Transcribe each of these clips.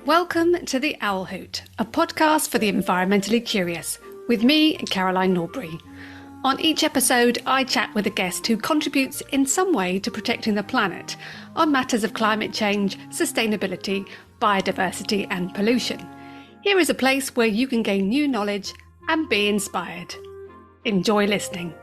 Welcome to The Owl Hoot, a podcast for the environmentally curious, with me, Caroline Norbury. On each episode, I chat with a guest who contributes in some way to protecting the planet on matters of climate change, sustainability, biodiversity and pollution. Here is a place where you can gain new knowledge and be inspired. Enjoy listening.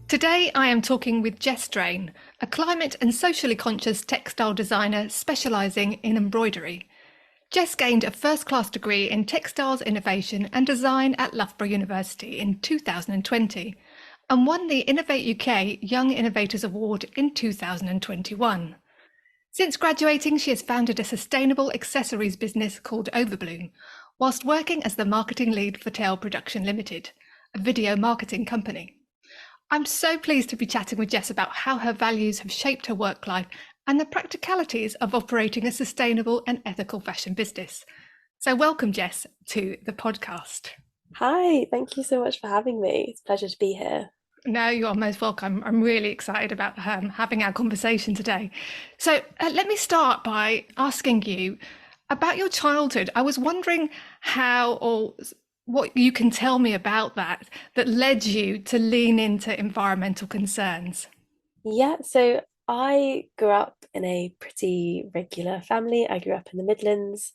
Today I am talking with Jess Strain, a climate and socially conscious textile designer specialising in embroidery. Jess gained a first-class degree in textiles innovation and design at Loughborough University in 2020 and won the Innovate UK Young Innovators Award in 2021. Since graduating, she has founded a sustainable accessories business called Ovrbloom, whilst working as the marketing lead for Tail Production Limited, a video marketing company. I'm so pleased to be chatting with Jess about how her values have shaped her work life and the practicalities of operating a sustainable and ethical fashion business. So welcome, Jess, to the podcast. Hi, thank you so much for having me. It's a pleasure to be here. No, you are most welcome. I'm really excited about having our conversation today. So let me start by asking you about your childhood. I was wondering how or what you can tell me about that led you to lean into environmental concerns. Yeah, so I grew up in a pretty regular family. I grew up in the Midlands.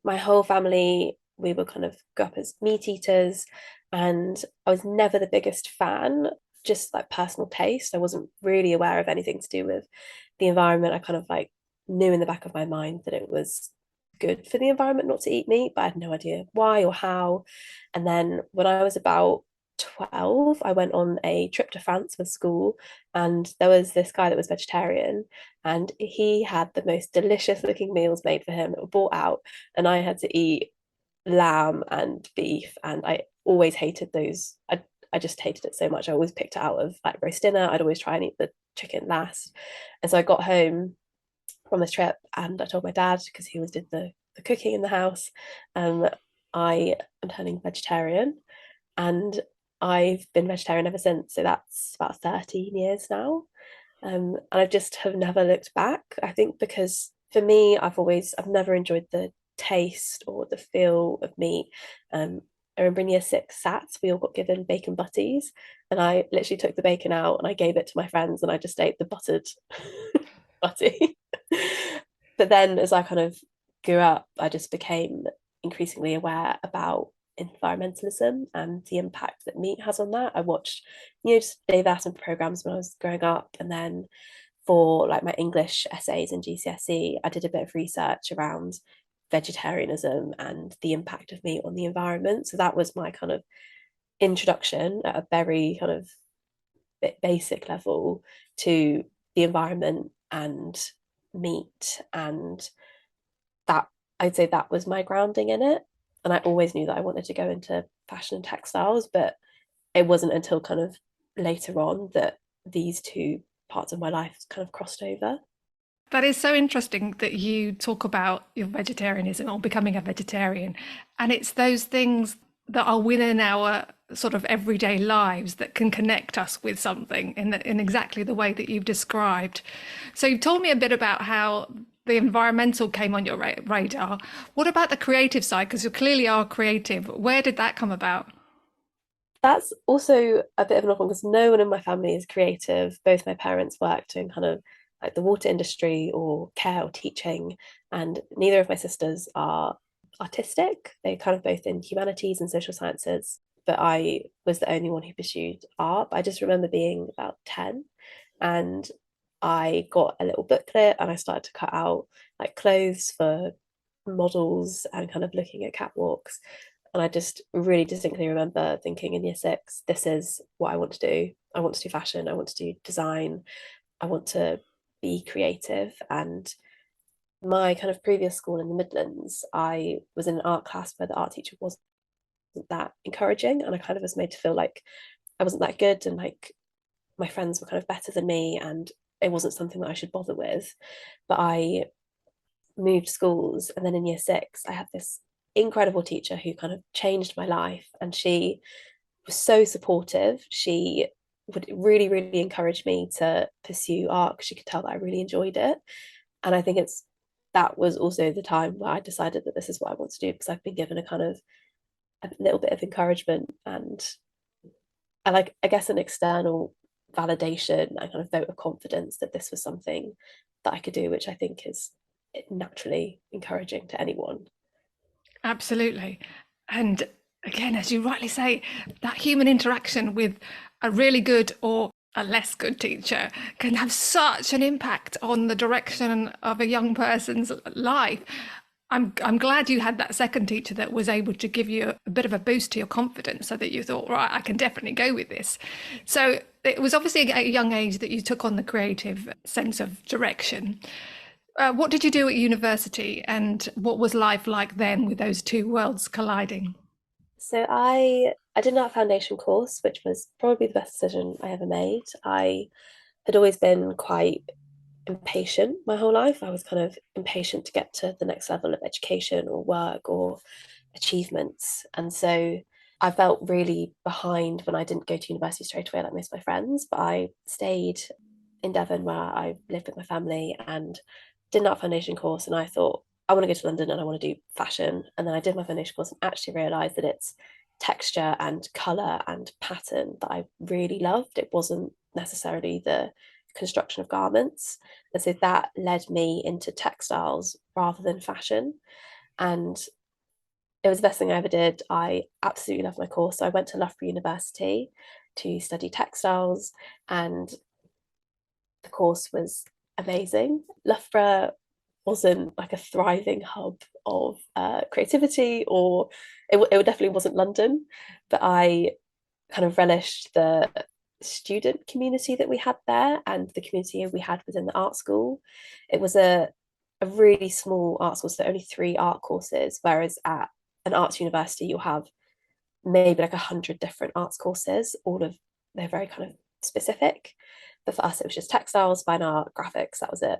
My whole family, we were grew up as meat eaters, and I was never the biggest fan, just like personal taste. I wasn't really aware of anything to do with the environment. I knew in the back of my mind that it was good for the environment not to eat meat, but I had no idea why or how. And then when I was about 12, I went on a trip to France with school, and there was this guy that was vegetarian, and he had the most delicious looking meals made for him that were brought out, and I had to eat lamb and beef, and I always hated those. I just hated it so much. I always picked it out of like roast dinner. I'd always try and eat the chicken last. And so I got home from this trip and I told my dad, because he always did the cooking in the house, I am turning vegetarian, and I've been vegetarian ever since. So that's about 13 years now. And I just have never looked back. I think because for me, I've never enjoyed the taste or the feel of meat. I remember in year 6 SATs, we all got given bacon butties, and I literally took the bacon out and I gave it to my friends, and I just ate the buttered butty. But then as I kind of grew up, I just became increasingly aware about environmentalism and the impact that meat has on that. I watched, just Dave Attenborough programs when I was growing up, and then for like my English essays in GCSE, I did a bit of research around vegetarianism and the impact of meat on the environment. So that was my kind of introduction at a very kind of basic level to the environment and meat, and that, I'd say that was my grounding in it. And I always knew that I wanted to go into fashion and textiles, but it wasn't until kind of later on that these two parts of my life kind of crossed over. That is so interesting that you talk about your vegetarianism or becoming a vegetarian. And it's those things that are within our sort of everyday lives that can connect us with something in exactly the way that you've described. So you've told me a bit about how the environmental came on your radar. What about the creative side? Because you clearly are creative. Where did that come about? That's also a bit of an odd one because no one in my family is creative. Both my parents worked in kind of like the water industry or care or teaching, and neither of my sisters are artistic. They're kind of both in humanities and social sciences, but I was the only one who pursued art. But I just remember being about 10, and I got a little booklet and I started to cut out like clothes for models and kind of looking at catwalks. And I just really distinctly remember thinking in year 6, this is what I want to do. I want to do fashion, I want to do design, I want to be creative. And my kind of previous school in the Midlands, I was in an art class where the art teacher wasn't that encouraging, and I kind of was made to feel like I wasn't that good, and like my friends were kind of better than me, and it wasn't something that I should bother with. But I moved schools, and then in year 6 I had this incredible teacher who kind of changed my life, and she was so supportive. She would really, really encourage me to pursue art because she could tell that I really enjoyed it. And I think that was also the time where I decided that this is what I want to do because I've been given a kind of a little bit of encouragement and like I guess an external validation and kind of vote of confidence that this was something that I could do, which I think is naturally encouraging to anyone. Absolutely. And again, as you rightly say, that human interaction with a really good or a less good teacher can have such an impact on the direction of a young person's life. I'm glad you had that second teacher that was able to give you a bit of a boost to your confidence so that you thought, right, I can definitely go with this. So it was obviously at a young age that you took on the creative sense of direction. What did you do at university, and what was life like then with those two worlds colliding? So I did an art foundation course, which was probably the best decision I ever made. I had always been quite impatient my whole life. I was kind of impatient to get to the next level of education or work or achievements. And so I felt really behind when I didn't go to university straight away like most of my friends, but I stayed in Devon where I lived with my family and did an art foundation course. And I thought, I want to go to London and I want to do fashion. And then I did my foundation course and actually realised that it's texture and colour and pattern that I really loved. It wasn't necessarily the construction of garments. And so that led me into textiles rather than fashion. And it was the best thing I ever did. I absolutely loved my course. So I went to Loughborough University to study textiles, and the course was amazing. Loughborough wasn't like a thriving hub of creativity, or it definitely wasn't London, but I kind of relished the student community that we had there and the community we had within the art school. It was a really small art school, so only three art courses, whereas at an arts university you'll have maybe like 100 different arts courses, all of they're very kind of specific. But for us, it was just textiles, fine art, graphics, that was it.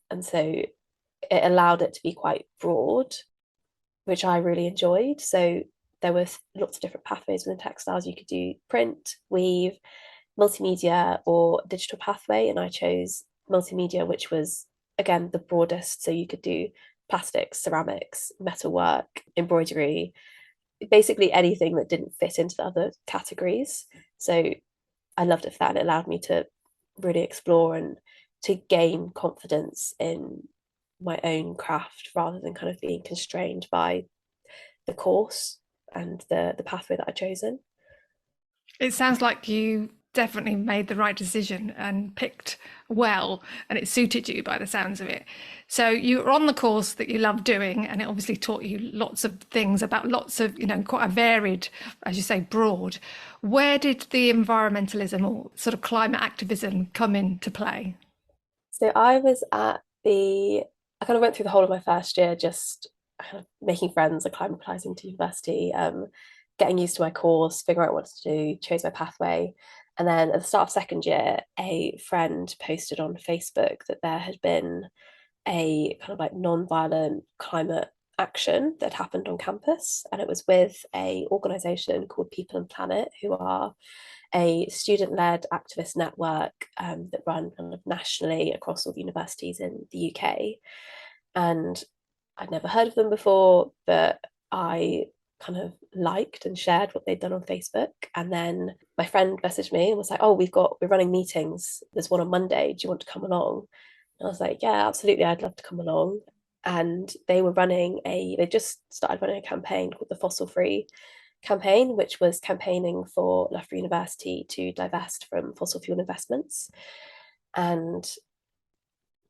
And so it allowed it to be quite broad, which I really enjoyed. So there were lots of different pathways within textiles. You could do print, weave, multimedia, or digital pathway. And I chose multimedia, which was, again, the broadest. So you could do plastics, ceramics, metalwork, embroidery, basically anything that didn't fit into the other categories. So I loved it for that. And it allowed me to really explore and to gain confidence in my own craft rather than kind of being constrained by the course and the pathway that I'd chosen. It sounds like you definitely made the right decision and picked well, and it suited you by the sounds of it. So you were on the course that you loved doing, and it obviously taught you lots of things about lots of, quite a varied, as you say, broad. Where did the environmentalism or sort of climate activism come into play? So I kind of went through the whole of my first year just kind of making friends, acclimatizing to university, getting used to my course, figuring out what to do, chose my pathway. And then at the start of second year, a friend posted on Facebook that there had been a kind of like non-violent climate action that happened on campus. And it was with a organization called People and Planet, who are a student-led activist network that run kind of nationally across all the universities in the UK. And I'd never heard of them before, but I kind of liked and shared what they'd done on Facebook. And then my friend messaged me and was like, "Oh, we're running meetings. There's one on Monday. Do you want to come along?" And I was like, "Yeah, absolutely. I'd love to come along." And they just started running a campaign called the Fossil Free campaign, which was campaigning for Loughborough University to divest from fossil fuel investments. And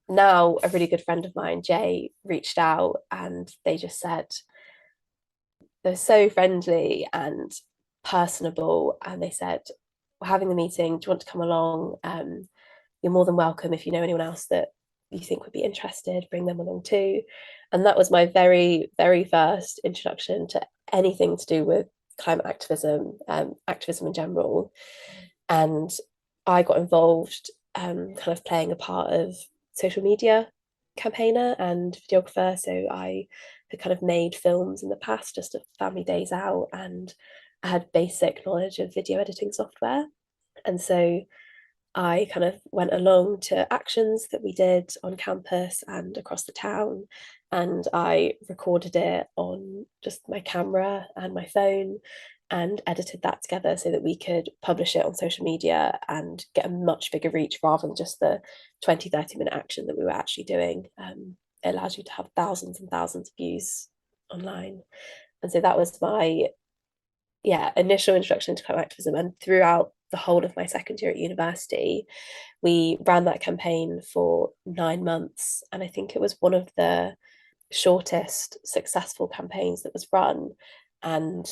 now a really good friend of mine, Jay, reached out and they just said they're so friendly and personable. And they said, "We're having the meeting. Do you want to come along? You're more than welcome. If you know anyone else that you think would be interested, bring them along too." And that was my very, very first introduction to anything to do with climate activism, activism in general. And I got involved, kind of playing a part of social media campaigner and videographer. So I had kind of made films in the past, just at family days out, and I had basic knowledge of video editing software. And so I kind of went along to actions that we did on campus and across the town. And I recorded it on just my camera and my phone and edited that together so that we could publish it on social media and get a much bigger reach rather than just the 20, 30-minute action that we were actually doing. It allows you to have thousands and thousands of views online. And so that was my initial introduction to climate activism. And throughout the whole of my second year at university, we ran that campaign for 9 months. And I think it was one of the shortest successful campaigns that was run. And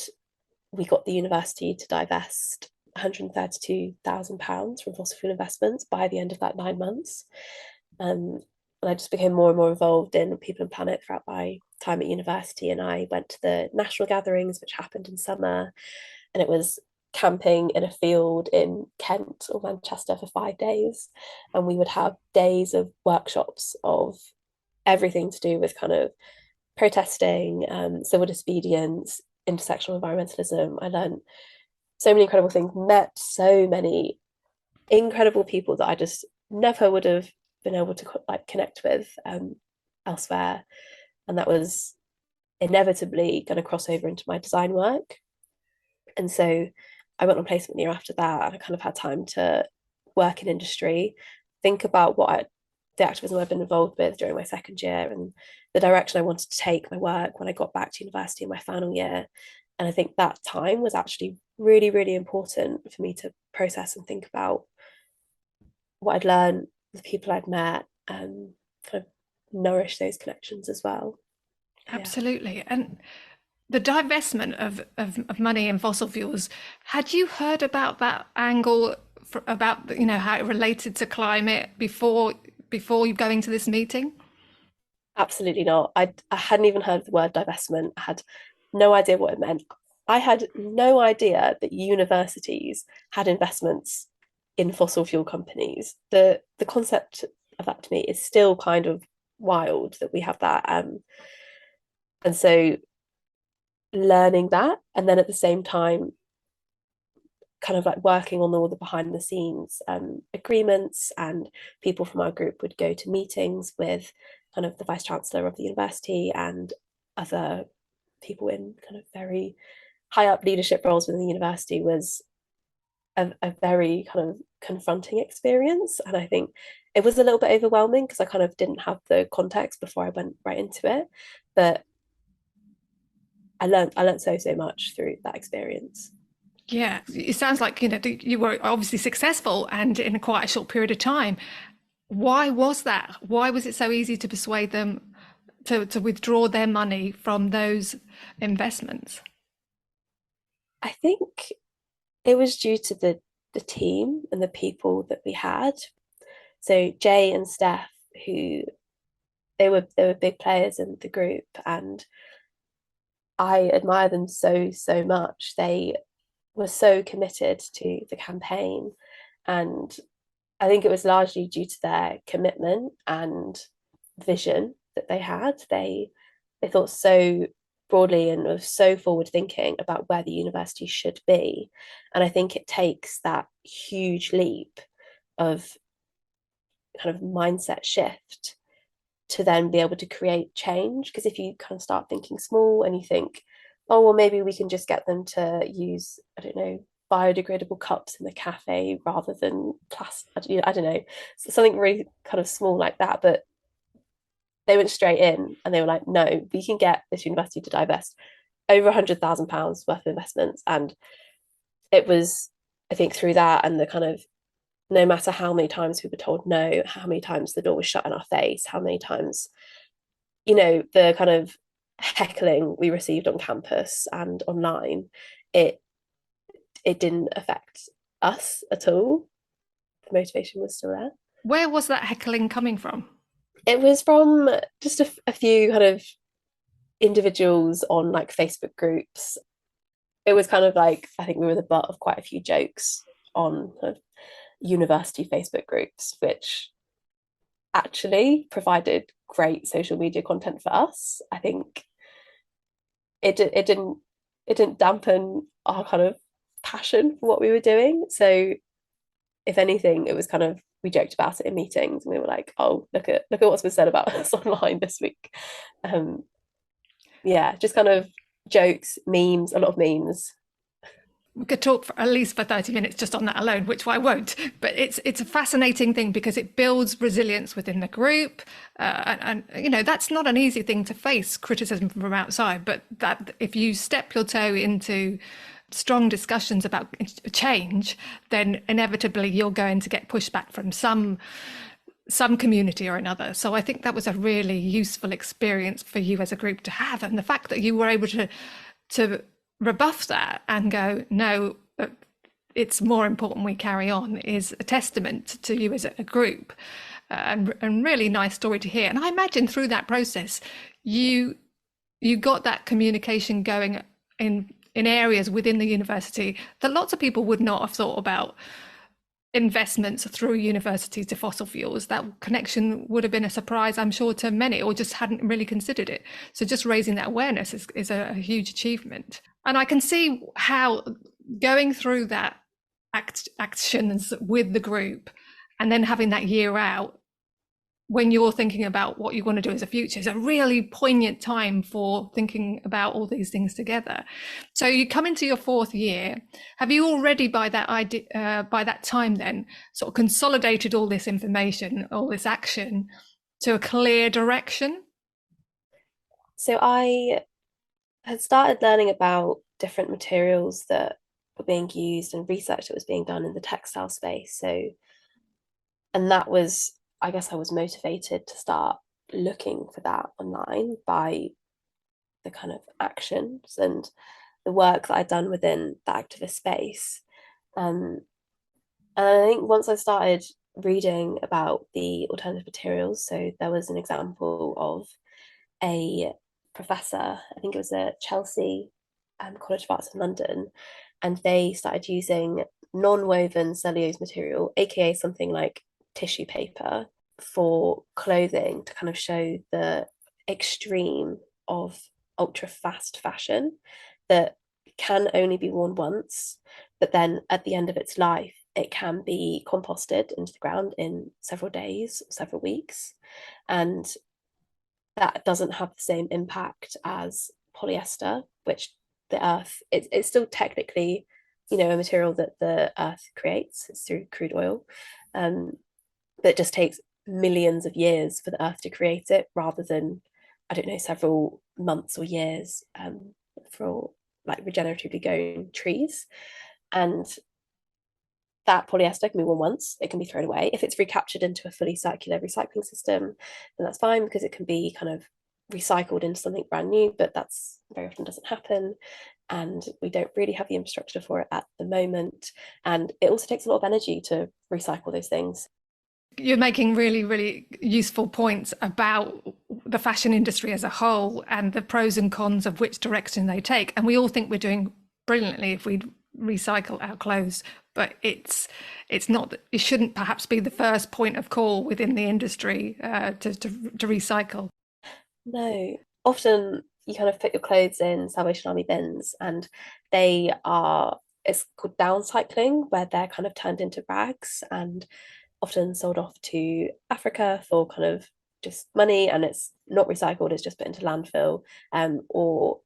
we got the university to divest £132,000 from fossil fuel investments by the end of that 9 months. And I just became more and more involved in People and Planet throughout my time at university. And I went to the national gatherings, which happened in summer, and it was camping in a field in Kent or Manchester for 5 days. And we would have days of workshops of everything to do with kind of protesting, civil disobedience, intersectional environmentalism. I learned so many incredible things, met so many incredible people that I just never would have been able to like connect with elsewhere. And that was inevitably going to cross over into my design work. And so I went on placement year after that, and I kind of had time to work in industry, think about the activism I've been involved with during my second year and the direction I wanted to take my work when I got back to university in my final year. And I think that time was actually really, really important for me to process and think about what I'd learned, the people I'd met, and kind of nourish those connections as well. Yeah. Absolutely. And the divestment of money in fossil fuels, had you heard about that angle about how it related to climate before you going to this meeting? Absolutely not. I hadn't even heard of the word divestment. I had no idea what it meant. I had no idea that universities had investments in fossil fuel companies. The concept of that to me is still kind of wild that we have that. And so learning that, and then at the same time kind of like working on all the behind the scenes agreements, and people from our group would go to meetings with kind of the vice chancellor of the university and other people in kind of very high up leadership roles within the university was a very kind of confronting experience. And I think it was a little bit overwhelming because I kind of didn't have the context before I went right into it. But I learned so much through that experience. Yeah, it sounds like you were obviously successful and in quite a short period of time. Why was that? Why was it so easy to persuade them to withdraw their money from those investments? I think it was due to the team and the people that we had. So Jay and Steph, who they were big players in the group, and I admire them so much. They were so committed to the campaign, and I think it was largely due to their commitment and vision that they had. They thought so broadly and was so forward thinking about where the university should be. And I think it takes that huge leap of kind of mindset shift to then be able to create change. Because if you kind of start thinking small and you think, oh, well, maybe we can just get them to use, I don't know, biodegradable cups in the cafe rather than plastic, I don't know, something really kind of small like that. But they went straight in and they were like, no, we can get this university to divest over £100,000 worth of investments. And it was, I think, through that and the kind of no matter how many times we were told no, how many times the door was shut in our face, how many times, the kind of heckling we received on campus and online, it didn't affect us at all. The motivation was still there. Where was that heckling coming from? It was from just a few kind of individuals on like Facebook groups. It was kind of like, I think we were the butt of quite a few jokes on kind of university Facebook groups, which actually provided great social media content for us. I think it didn't dampen our kind of passion for what we were doing. So if anything, it was kind of, we joked about it in meetings and we were like, oh, look at what's been said about us online this week. Um, yeah, just kind of jokes, memes, a lot of memes. We could talk for at least for 30 minutes just on that alone, which I won't. But it's a fascinating thing because it builds resilience within the group. And, you know, that's not an easy thing to face, criticism from outside. But that if you step your toe into strong discussions about change, then inevitably you're going to get pushback from some community or another. So I think that was a really useful experience for you as a group to have. And the fact that you were able to rebuff that and go, no, it's more important we carry on, is a testament to you as a group. And really nice story to hear. And I imagine through that process, you got that communication going in areas within the university that lots of people would not have thought about. Investments through universities to fossil fuels, that connection would have been a surprise, I'm sure, to many, or just hadn't really considered it. So just raising that awareness is a huge achievement. And I can see how going through that actions with the group and then having that year out when you're thinking about what you want to do as a future is a really poignant time for thinking about all these things together. So you come into your fourth year. Have you already by that time then sort of consolidated all this information, all this action to a clear direction? So I had started learning about different materials that were being used and research that was being done in the textile space. So, and that was, I guess I was motivated to start looking for that online by the kind of actions and the work that I'd done within the activist space. Um, and I think once I started reading about the alternative materials, so there was an example of a professor, I think it was at Chelsea College of Arts in London, and they started using non-woven cellulose material, aka something like tissue paper, for clothing to kind of show the extreme of ultra fast fashion that can only be worn once, but then at the end of its life, it can be composted into the ground in several days, several weeks. And that doesn't have the same impact as polyester, which the earth, it's still technically, you know, a material that the earth creates. It's through crude oil. But it just takes millions of years for the earth to create it rather than, I don't know, several months or years for like regeneratively grown trees. And that polyester can be worn once, it can be thrown away. If it's recaptured into a fully circular recycling system, then that's fine because it can be kind of recycled into something brand new, but that's very often doesn't happen. And we don't really have the infrastructure for it at the moment. And it also takes a lot of energy to recycle those things. You're making really, really useful points about the fashion industry as a whole and the pros and cons of which direction they take. And we all think we're doing brilliantly if we recycle our clothes, but it's not. It shouldn't perhaps be the first point of call within the industry to recycle. No, often you kind of put your clothes in Salvation Army bins and they are, it's called downcycling, where they're kind of turned into rags and often sold off to Africa for kind of just money, and it's not recycled, it's just put into landfill. Or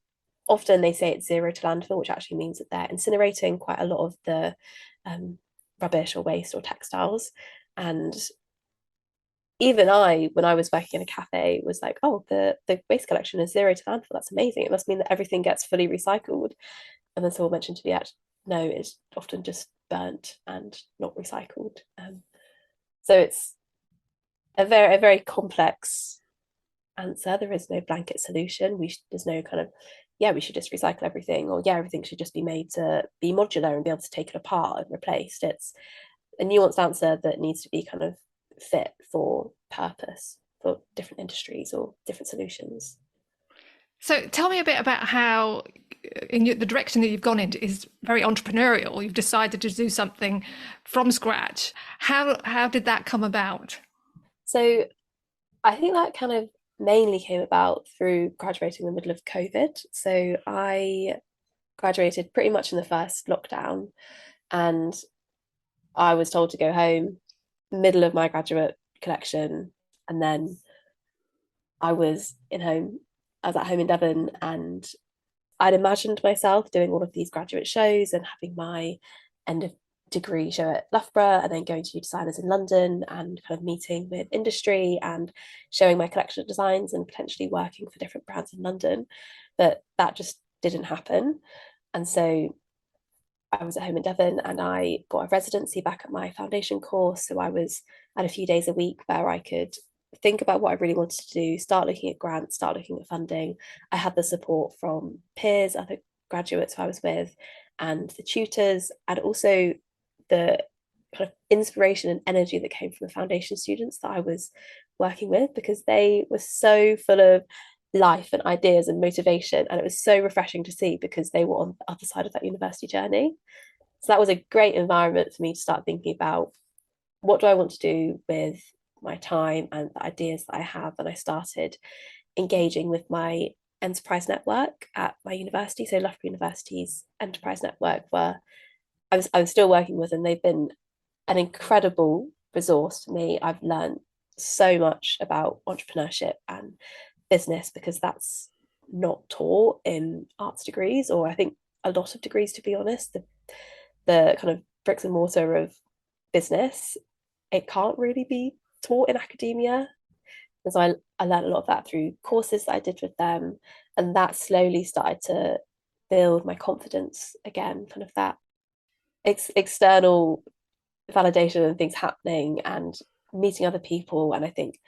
often they say it's zero to landfill, which actually means that they're incinerating quite a lot of the rubbish or waste or textiles. And even I, when I was working in a cafe, was like, oh, the waste collection is zero to landfill. That's amazing. It must mean that everything gets fully recycled. And then someone mentioned to me, actually, no, it's often just burnt and not recycled. So it's a very complex answer. There is no blanket solution. There's no kind of, yeah, we should just recycle everything, or yeah, everything should just be made to be modular and be able to take it apart and replaced. It's a nuanced answer that needs to be kind of fit for purpose for different industries or different solutions. So tell me a bit about how the direction that you've gone into is very entrepreneurial. You've decided to do something from scratch. How did that come about? So I think that kind of mainly came about through graduating in the middle of COVID. So I graduated pretty much in the first lockdown, and I was told to go home, middle of my graduate collection, and then I was in home. I was at home in Devon, and I'd imagined myself doing all of these graduate shows and having my end of degree show at Loughborough and then going to designers in London and kind of meeting with industry and showing my collection of designs and potentially working for different brands in London. But that just didn't happen. And so I was at home in Devon and I got a residency back at my foundation course. So I was at a few days a week where I could think about what I really wanted to do, start looking at grants, start looking at funding. I had the support from peers, other graduates who I was with, and the tutors, and also the kind of inspiration and energy that came from the foundation students that I was working with, because they were so full of life and ideas and motivation. And it was so refreshing to see because they were on the other side of that university journey. So that was a great environment for me to start thinking about what do I want to do with my time and the ideas that I have. And I started engaging with my enterprise network at my university. So Loughborough University's enterprise network, where I was still working with, and they've been an incredible resource for me. I've learned so much about entrepreneurship and business because that's not taught in arts degrees, or I think a lot of degrees, to be honest. The kind of bricks and mortar of business, it can't really be taught in academia. And so I learned a lot of that through courses that I did with them. And that slowly started to build my confidence again, kind of that external validation and things happening and meeting other people. And I think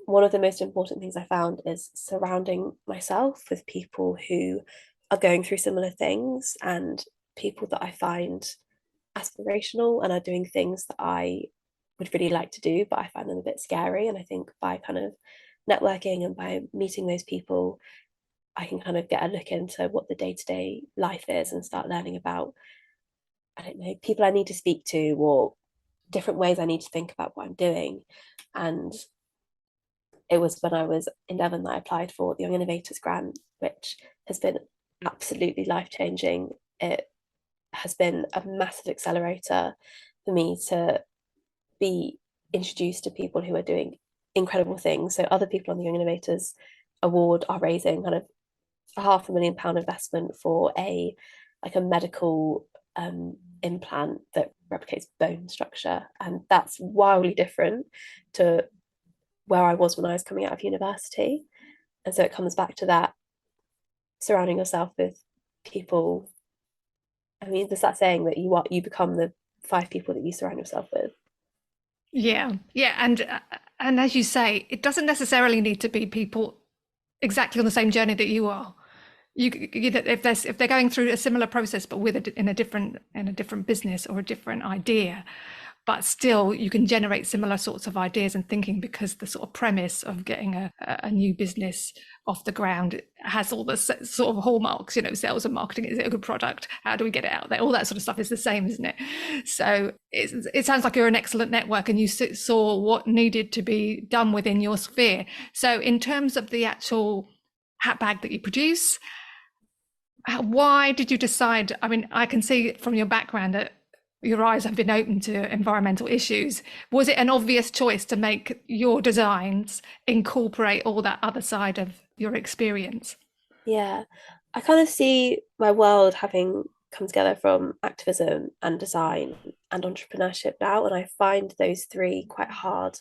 one of the most important things I found is surrounding myself with people who are going through similar things and people that I find aspirational and are doing things that I would really like to do, but I find them a bit scary. And I think by kind of networking and by meeting those people, I can kind of get a look into what the day-to-day life is and start learning about, I don't know, people I need to speak to or different ways I need to think about what I'm doing. And it was when I was in Devon that I applied for the Young Innovators Grant, which has been absolutely life-changing. It has been a massive accelerator for me to be introduced to people who are doing incredible things. So other people on the Young Innovators Award are raising kind of £500,000 investment for a medical implant that replicates bone structure, and that's wildly different to where I was when I was coming out of university. And so it comes back to that, surrounding yourself with people. I mean, there's that saying that you become the 5 people that you surround yourself with. Yeah, yeah, and as you say, it doesn't necessarily need to be people exactly on the same journey that you are. If they're going through a similar process, but with in a different business or a different idea, but still you can generate similar sorts of ideas and thinking, because the sort of premise of getting a new business off the ground has all the sort of hallmarks, sales and marketing. Is it a good product? How do we get it out there? All that sort of stuff is the same, isn't it? So it sounds like you're an excellent network and you saw what needed to be done within your sphere. So in terms of the actual hat bag that you produce, why did you decide? I mean, I can see from your background that your eyes have been open to environmental issues. Was it an obvious choice to make your designs incorporate all that other side of your experience? Yeah, I kind of see my world having come together from activism and design and entrepreneurship now, and I find those three quite hard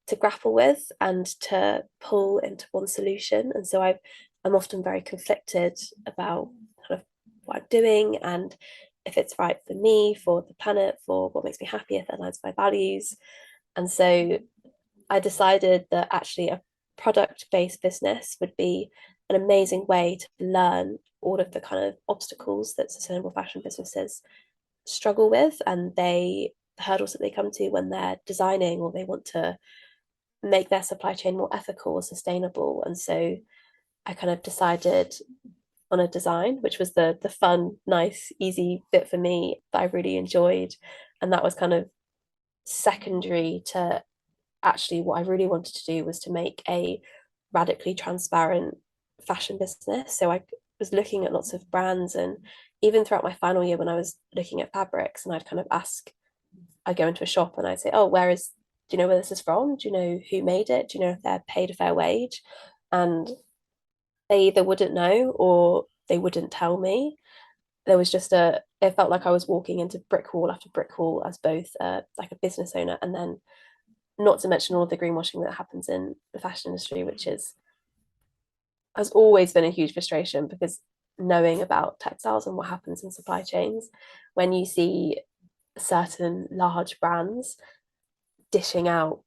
to grapple with and to pull into one solution. And so I'm often very conflicted about kind of what I'm doing and if it's right for me, for the planet, for what makes me happy, if it aligns with my values. And so I decided that actually a product-based business would be an amazing way to learn all of the kind of obstacles that sustainable fashion businesses struggle with, and the hurdles that they come to when they're designing or they want to make their supply chain more ethical or sustainable. And so I kind of decided on a design, which was the fun, nice, easy bit for me that I really enjoyed. And that was kind of secondary to actually what I really wanted to do was to make a radically transparent fashion business. So I was looking at lots of brands, and even throughout my final year when I was looking at fabrics, and I'd kind of ask I go into a shop and I say, oh, do you know where this is from? Do you know who made it? Do you know if they're paid a fair wage? And they either wouldn't know or they wouldn't tell me. There was just it felt like I was walking into brick wall after brick wall as both like a business owner, and then not to mention all of the greenwashing that happens in the fashion industry, which has always been a huge frustration, because knowing about textiles and what happens in supply chains, when you see certain large brands dishing out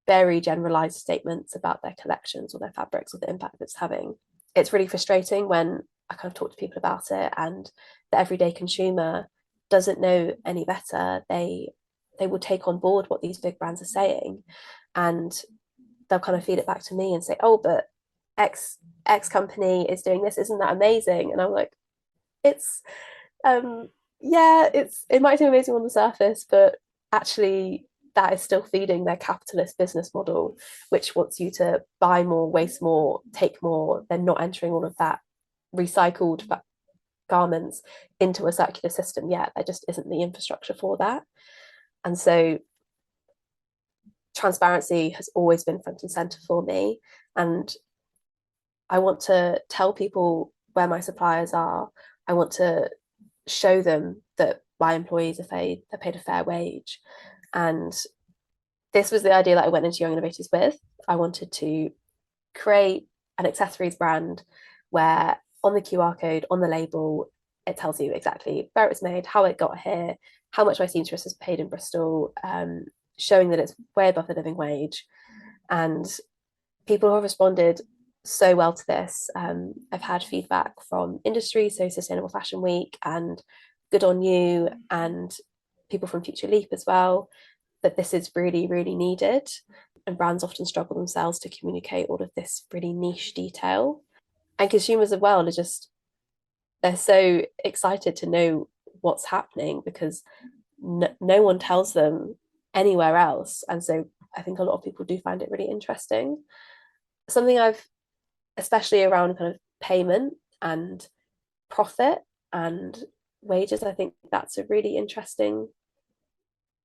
very generalized statements about their collections or their fabrics or the impact it's having, it's really frustrating when I kind of talk to people about it, and the everyday consumer doesn't know any better. They will take on board what these big brands are saying, and they'll kind of feed it back to me and say, oh, but X company is doing this, isn't that amazing? And I'm like, it's yeah, it might seem amazing on the surface, but actually that is still feeding their capitalist business model, which wants you to buy more, waste more, take more. They're not entering all of that recycled garments into a circular system yet. There just isn't the infrastructure for that. And so transparency has always been front and center for me. And I want to tell people where my suppliers are. I want to show them that my employees are paid a fair wage. And this was the idea that I went into Young Innovators with. I wanted to create an accessories brand where on the QR code, on the label, it tells you exactly where it's made, how it got here, how much my seamstress is paid in Bristol, showing that it's way above the living wage. And people have responded so well to this. I've had feedback from industry, so Sustainable Fashion Week and Good on You, and people from Future Leap as well, that this is really, really needed. And brands often struggle themselves to communicate all of this really niche detail. And consumers as well they're so excited to know what's happening, because no one tells them anywhere else. And so I think a lot of people do find it really interesting. Something especially around kind of payment and profit and wages, I think that's a really interesting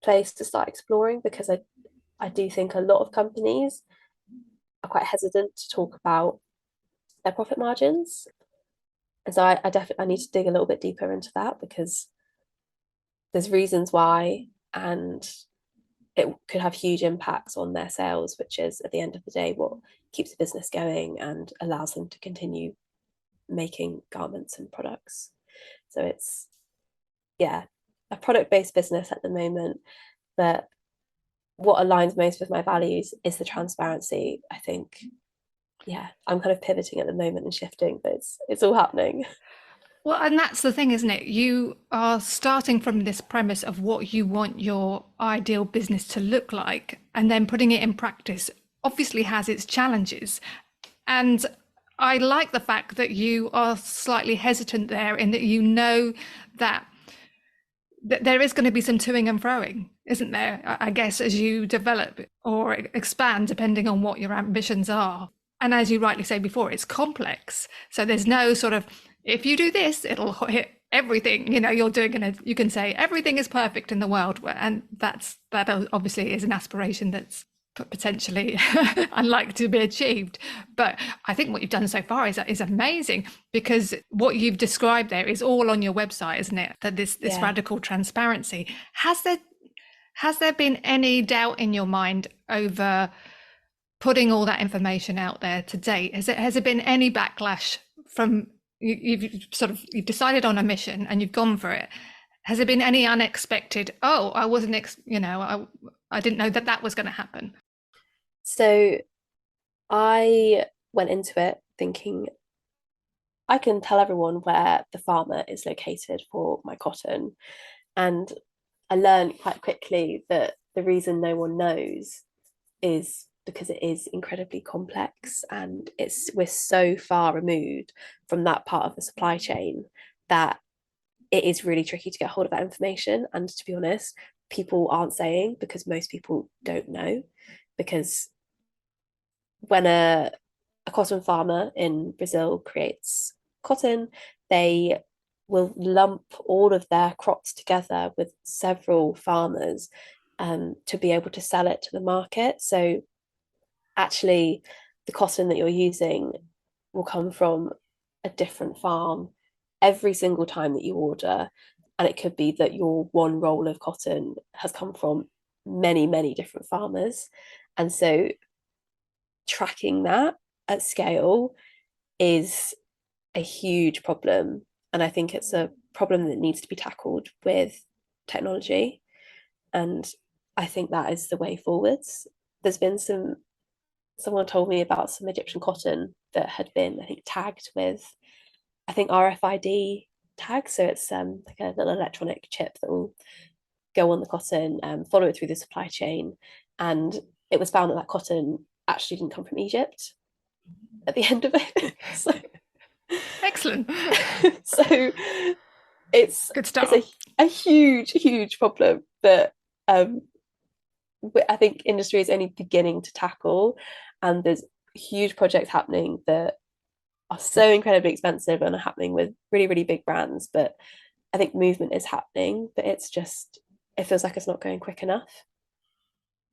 place to start exploring, because I do think a lot of companies are quite hesitant to talk about their profit margins. And so I definitely need to dig a little bit deeper into that, because there's reasons why, and it could have huge impacts on their sales, which is at the end of the day what keeps the business going and allows them to continue making garments and products. So it's, yeah, a product-based business at the moment, but what aligns most with my values is the transparency. I think, yeah, I'm kind of pivoting at the moment and shifting, but it's all happening. Well, and that's the thing, isn't it? You are starting from this premise of what you want your ideal business to look like, and then putting it in practice obviously has its challenges. And I like the fact that you are slightly hesitant there, in that you know that there is going to be some toing and froing, isn't there? I guess as you develop or expand, depending on what your ambitions are. And as you rightly say before, it's complex. So there's no sort of, if you do this, it'll hit everything. You're doing it. You can say everything is perfect in the world, and that obviously is an aspiration that's potentially unlikely to be achieved. But I think what you've done so far is amazing, because what you've described there is all on your website, isn't it? That this radical transparency. Has there been any doubt in your mind over putting all that information out there to date? Has there been any backlash from you've decided on a mission and you've gone for it? Has there been any unexpected, oh, I wasn't I didn't know that was going to happen? So I went into it thinking I can tell everyone where the farmer is located for my cotton. And I learned quite quickly that the reason no one knows is because it is incredibly complex, and we're so far removed from that part of the supply chain that it is really tricky to get hold of that information. And to be honest, people aren't saying, because most people don't know. Because when a cotton farmer in Brazil creates cotton, they will lump all of their crops together with several farmers to be able to sell it to the market. So actually, the cotton that you're using will come from a different farm every single time that you order. And it could be that your one roll of cotton has come from many, many different farmers. And so tracking that at scale is a huge problem. And I think it's a problem that needs to be tackled with technology. And I think that is the way forwards. There's been someone told me about some Egyptian cotton that had been, I think, tagged with, I think, RFID tags. So it's like a little electronic chip that will go on the cotton, follow it through the supply chain. And it was found that that cotton actually didn't come from Egypt at the end of it. So, Excellent. so Good it's start. a huge problem that I think industry is only beginning to tackle, and there's huge projects happening that are so incredibly expensive and are happening with really big brands. But I think movement is happening, but it feels like it's not going quick enough.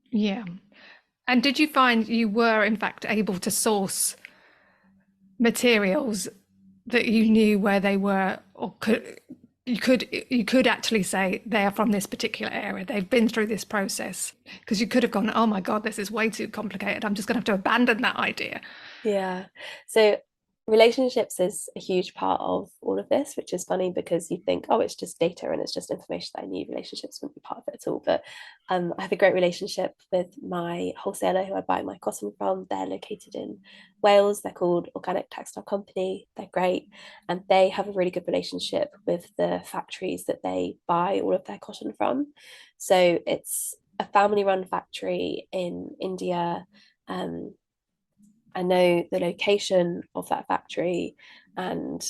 Yeah. And did you find you were, in fact, able to source materials that you knew where they were, or you could actually say they are from this particular area, they've been through this process? Because you could have gone, oh my God, this is way too complicated, I'm just going to have to abandon that idea. Yeah. So relationships is a huge part of all of this, which is funny because you think, oh, it's just data and it's just information that I need. Relationships wouldn't be part of it at all. But I have a great relationship with my wholesaler who I buy my cotton from. They're located in Wales. They're called Organic Textile Company. They're great. And they have a really good relationship with the factories that they buy all of their cotton from. So it's a family run factory in India. I know the location of that factory, and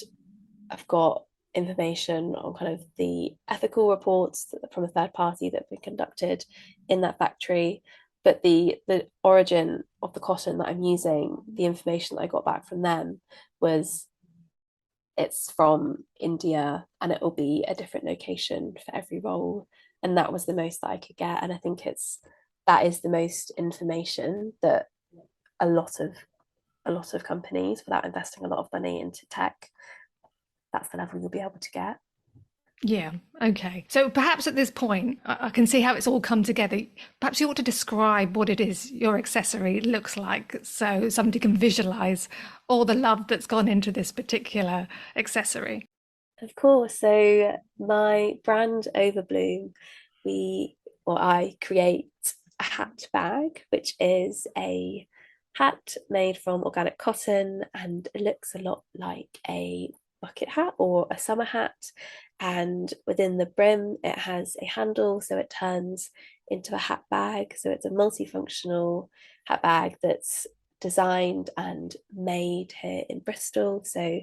I've got information on kind of the ethical reports from a third party that have been conducted in that factory. But the origin of the cotton that I'm using, the information that I got back from them was it's from India and it will be a different location for every role. And that was the most that I could get. And I think that is the most information that a lot of a lot of companies without investing a lot of money into tech, that's the level you'll be able to get. Yeah. Okay. So perhaps at this point, I can see how it's all come together. Perhaps you ought to describe what it is your accessory looks like so somebody can visualize all the love that's gone into this particular accessory. Of course. So my brand Ovrbloom, I create a hat bag, which is a hat made from organic cotton, and it looks a lot like a bucket hat or a summer hat. And within the brim, it has a handle, so it turns into a hat bag. So it's a multifunctional hat bag that's designed and made here in Bristol. So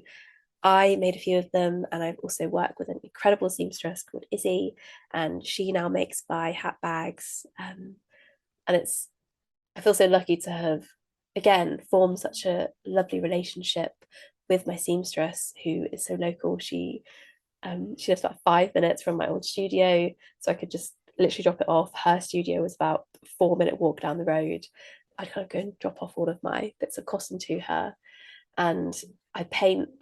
I made a few of them, and I've also worked with an incredible seamstress called Izzy, and she now makes my hat bags. And I feel so lucky to have, again, formed such a lovely relationship with my seamstress, who is so local. She lives about 5 minutes from my old studio, so I could just literally drop it off. Her studio was about a 4 minute walk down the road. I'd kind of go and drop off all of my bits of cotton to her, and I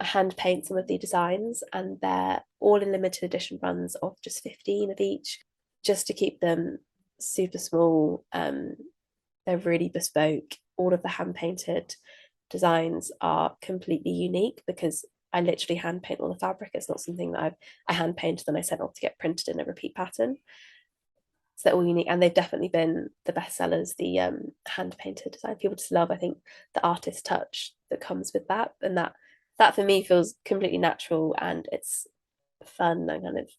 hand paint some of the designs, and they're all in limited edition runs of just 15 of each, just to keep them super small. They're really bespoke. All of the hand painted designs are completely unique because I literally hand paint all the fabric. It's not something that I hand painted and I sent off to get printed in a repeat pattern. So they're all unique, and they've definitely been the best sellers. The hand painted design, people just love, I think, the artist touch that comes with that, and that for me feels completely natural, and it's fun and kind of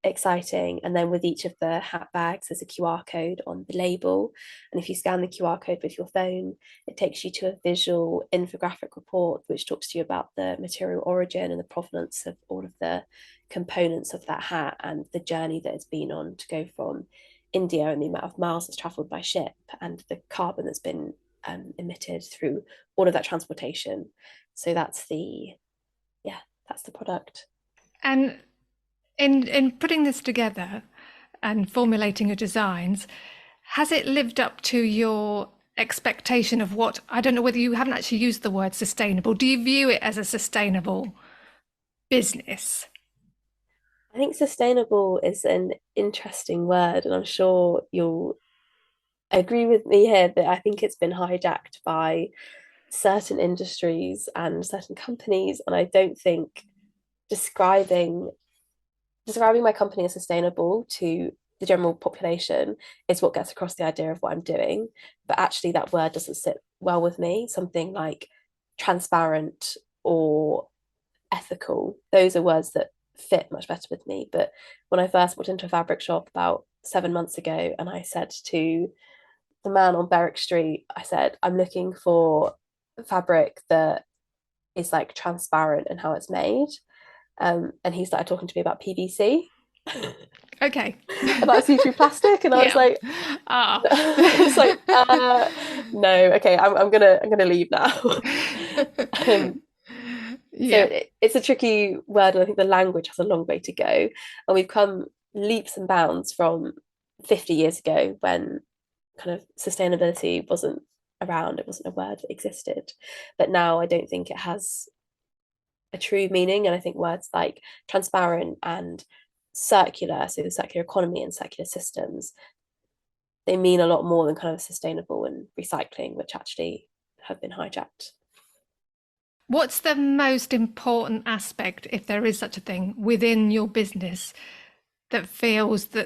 exciting. And then with each of the hat bags, there's a QR code on the label. And if you scan the QR code with your phone, it takes you to a visual infographic report which talks to you about the material origin and the provenance of all of the components of that hat and the journey that it's been on to go from India, and the amount of miles that's travelled by ship and the carbon that's been emitted through all of that transportation. So that's the product. And in putting this together and formulating your designs, has it lived up to your expectation of what, I don't know whether you haven't actually used the word sustainable. Do you view it as a sustainable business? I think sustainable is an interesting word, and I'm sure you'll agree with me here that I think it's been hijacked by certain industries and certain companies, and I don't think describing describing my company as sustainable to the general population is what gets across the idea of what I'm doing. But actually, that word doesn't sit well with me. Something like transparent or ethical, those are words that fit much better with me. But when I first walked into a fabric shop about 7 months ago, and I said to the man on Berwick Street, I said, I'm looking for fabric that is like transparent in how it's made. And he started talking to me about PVC, Okay. about see-through plastic, and I was Yeah. like, Ah. I was like, no, okay, I'm gonna leave now. um, so Yeah. it's a tricky word, and I think the language has a long way to go. And we've come leaps and bounds from 50 years ago when kind of sustainability wasn't around, it wasn't a word that existed. But now I don't think it has a true meaning. And I think words like transparent and circular, so the circular economy and circular systems, they mean a lot more than kind of sustainable and recycling, which actually have been hijacked. What's the most important aspect, if there is such a thing, within your business that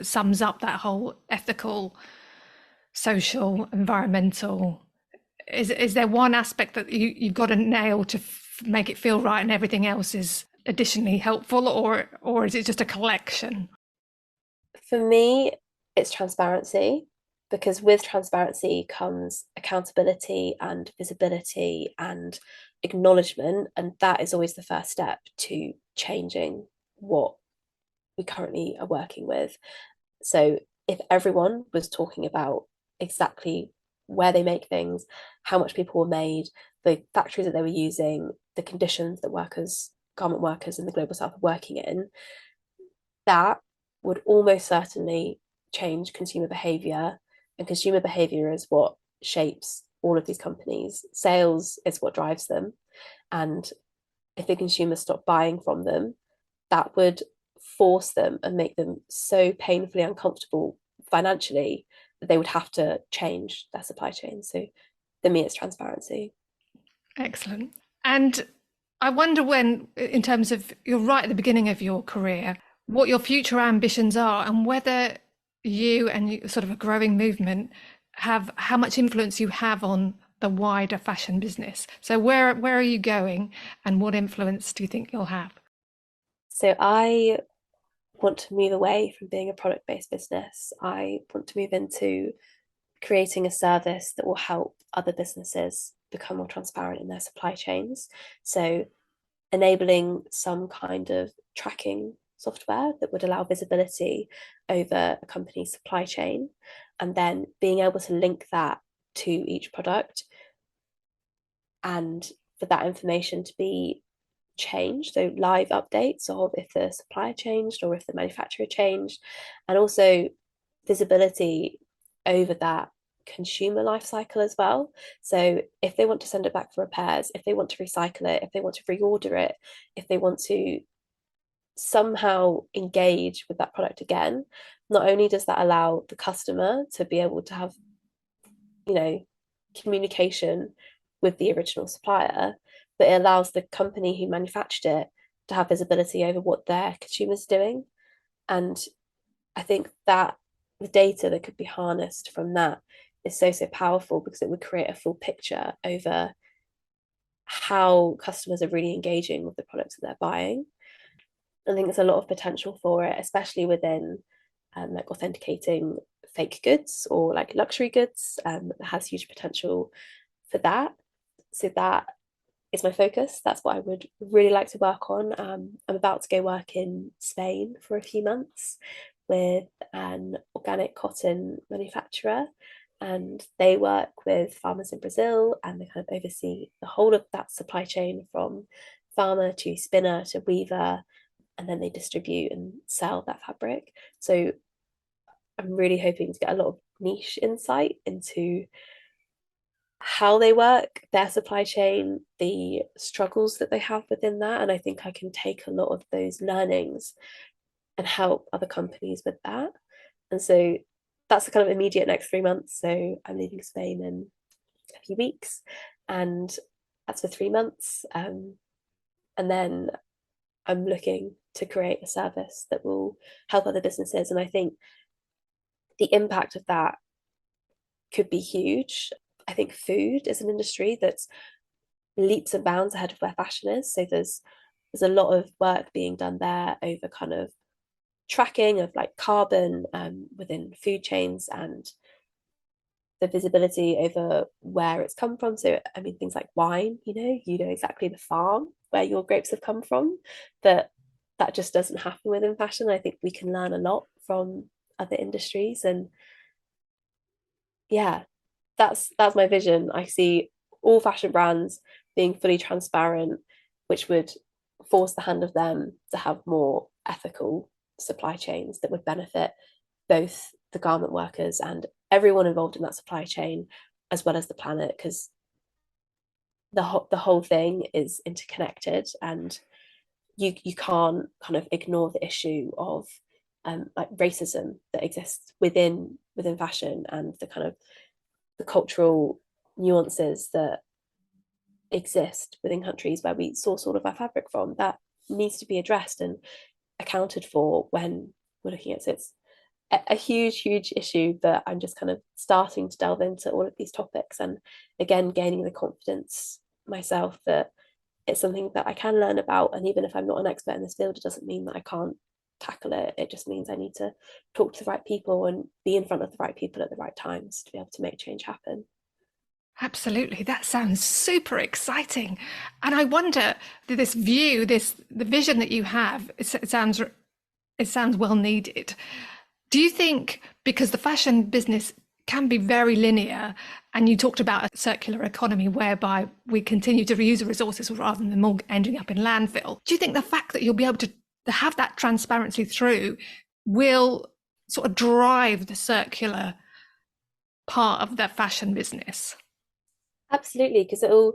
sums up that whole ethical, social, environmental? Is there one aspect that you've got to nail to make it feel right, and everything else is additionally helpful, or is it just a collection? For me, it's transparency, because with transparency comes accountability and visibility and acknowledgement. And that is always the first step to changing what we currently are working with. So if everyone was talking about exactly where they make things, how much people were made, the factories that they were using, the conditions that garment workers in the global south are working in, that would almost certainly change consumer behavior. And consumer behavior is what shapes all of these companies. Sales is what drives them. And if the consumers stop buying from them, that would force them and make them so painfully uncomfortable financially that they would have to change their supply chain. So for me, it's transparency. Excellent. And I wonder when, in terms of, you're right at the beginning of your career, what your future ambitions are, and whether you and sort of a growing movement have how much influence you have on the wider fashion business. So where are you going, and what influence do you think you'll have? So I want to move away from being a product-based business. I want to move into creating a service that will help other businesses become more transparent in their supply chains. So enabling some kind of tracking software that would allow visibility over a company's supply chain, and then being able to link that to each product, and for that information to be changed, so live updates of if the supplier changed or if the manufacturer changed, and also visibility over that consumer life cycle as well. So if they want to send it back for repairs, if they want to recycle it, if they want to reorder it, if they want to somehow engage with that product again, not only does that allow the customer to be able to have, you know, communication with the original supplier, but it allows the company who manufactured it to have visibility over what their consumers are doing. And I think that the data that could be harnessed from that is so powerful, because it would create a full picture over how customers are really engaging with the products that they're buying. I think there's a lot of potential for it, especially within like authenticating fake goods or like luxury goods. That has huge potential for that. So that is my focus. That's what I would really like to work on. I'm about to go work in Spain for a few months with an organic cotton manufacturer, and they work with farmers in Brazil, and they kind of oversee the whole of that supply chain from farmer to spinner to weaver. and then they distribute and sell that fabric. So I'm really hoping to get a lot of niche insight into how they work, their supply chain, the struggles that they have within that. And I think I can take a lot of those learnings and help other companies with that. And so that's the kind of immediate next 3 months. So I'm leaving Spain in a few weeks, and that's for 3 months. And then I'm looking to create a service that will help other businesses. And I think the impact of that could be huge. I think food is an industry that's leaps and bounds ahead of where fashion is. So there's a lot of work being done there over kind of tracking of like carbon within food chains and the visibility over where it's come from. So I mean things like wine, you know exactly the farm where your grapes have come from, but that just doesn't happen within fashion. I think we can learn a lot from other industries, and yeah, that's my vision. I see all fashion brands being fully transparent, which would force the hand of them to have more ethical supply chains that would benefit both the garment workers and everyone involved in that supply chain, as well as the planet, because the whole thing is interconnected, and you can't kind of ignore the issue of like racism that exists within fashion, and the kind of the cultural nuances that exist within countries where we source all of our fabric from. That needs to be addressed and accounted for when we're looking at it. So it's a huge issue, but I'm just kind of starting to delve into all of these topics, and again gaining the confidence myself that it's something that I can learn about. And even if I'm not an expert in this field, it doesn't mean that I can't tackle it. It just means I need to talk to the right people and be in front of the right people at the right times to be able to make change happen. Absolutely. That sounds super exciting. And I wonder, this view, the vision that you have, it sounds well needed. Do you think, because the fashion business can be very linear, and you talked about a circular economy whereby we continue to reuse the resources rather than them all ending up in landfill, do you think the fact that you'll be able to have that transparency through will sort of drive the circular part of the fashion business? Absolutely, because it'll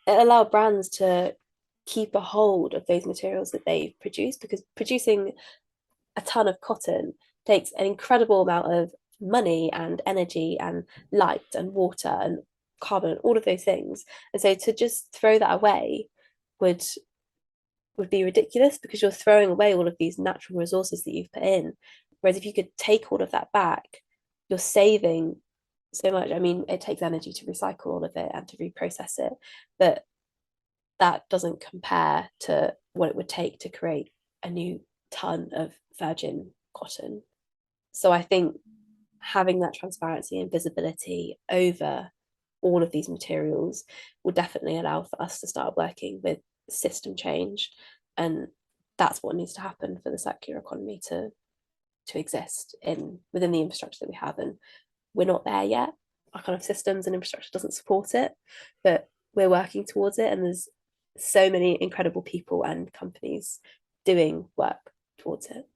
allow brands to keep a hold of those materials that they've produced, because producing a ton of cotton takes an incredible amount of money and energy and light and water and carbon and all of those things. And so to just throw that away would would be ridiculous, because you're throwing away all of these natural resources that you've put in. Whereas if you could take all of that back, you're saving so much. I mean, it takes energy to recycle all of it and to reprocess it, but that doesn't compare to what it would take to create a new ton of virgin cotton. So I think having that transparency and visibility over all of these materials will definitely allow for us to start working with system change. And that's what needs to happen for the circular economy to exist within the infrastructure that we have. And we're not there yet. Our kind of systems and infrastructure doesn't support it, but we're working towards it. And there's so many incredible people and companies doing work towards it.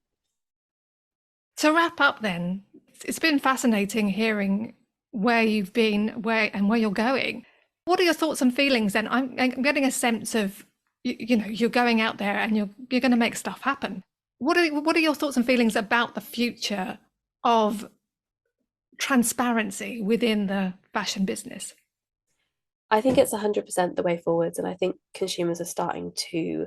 To wrap up then, it's been fascinating hearing where you've been, where you're going. What are your thoughts and feelings then? I'm getting a sense of, you're going out there and you're going to make stuff happen. What are your thoughts and feelings about the future of transparency within the fashion business? I think it's 100% the way forwards. And I think consumers are starting to,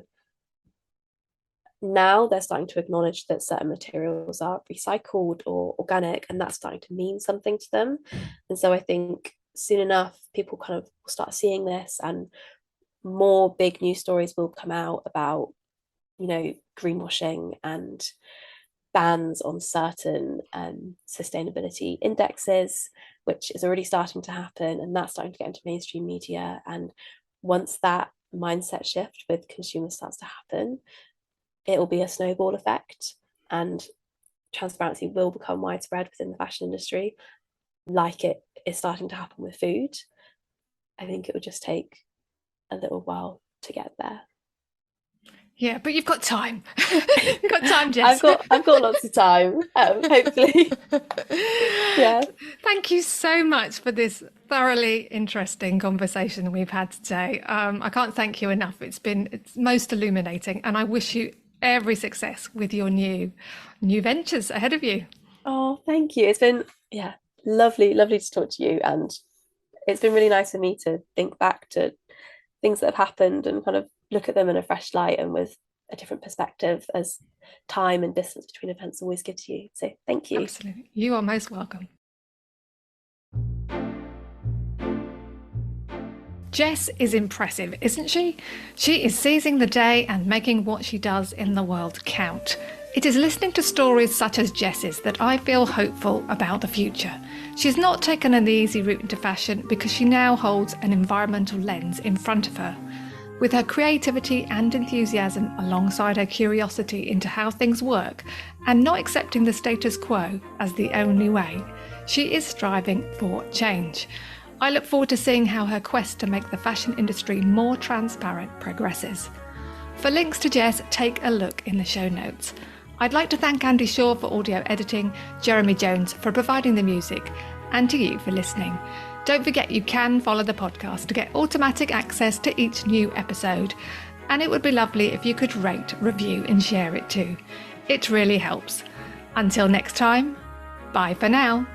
now they're starting to acknowledge that certain materials are recycled or organic, and that's starting to mean something to them. And so I think soon enough, people kind of will start seeing this, and more big news stories will come out about, greenwashing and bans on certain sustainability indexes, which is already starting to happen, and that's starting to get into mainstream media. And once that mindset shift with consumers starts to happen, it will be a snowball effect, and transparency will become widespread within the fashion industry, like it is starting to happen with food. I think it will just take a little while to get there. Yeah, but you've got time. You've got time, I've Jess. got lots of time, hopefully. Yeah. Thank you so much for this thoroughly interesting conversation we've had today. I can't thank you enough. It's most illuminating, and I wish you every success with your new ventures ahead of you. Oh, thank you. It's been, yeah, lovely to talk to you. And it's been really nice for me to think back to things that have happened and kind of look at them in a fresh light and with a different perspective, as time and distance between events always gives you. So thank you. Absolutely. You are most welcome. Jess is impressive, isn't she? She is seizing the day and making what she does in the world count. It is listening to stories such as Jess's that I feel hopeful about the future. She's not taken an easy route into fashion because she now holds an environmental lens in front of her. With her creativity and enthusiasm alongside her curiosity into how things work and not accepting the status quo as the only way, she is striving for change. I look forward to seeing how her quest to make the fashion industry more transparent progresses. For links to Jess, take a look in the show notes. I'd like to thank Andy Shaw for audio editing, Jeremy Jones for providing the music, and to you for listening. Don't forget you can follow the podcast to get automatic access to each new episode. And it would be lovely if you could rate, review and share it too. It really helps. Until next time, bye for now.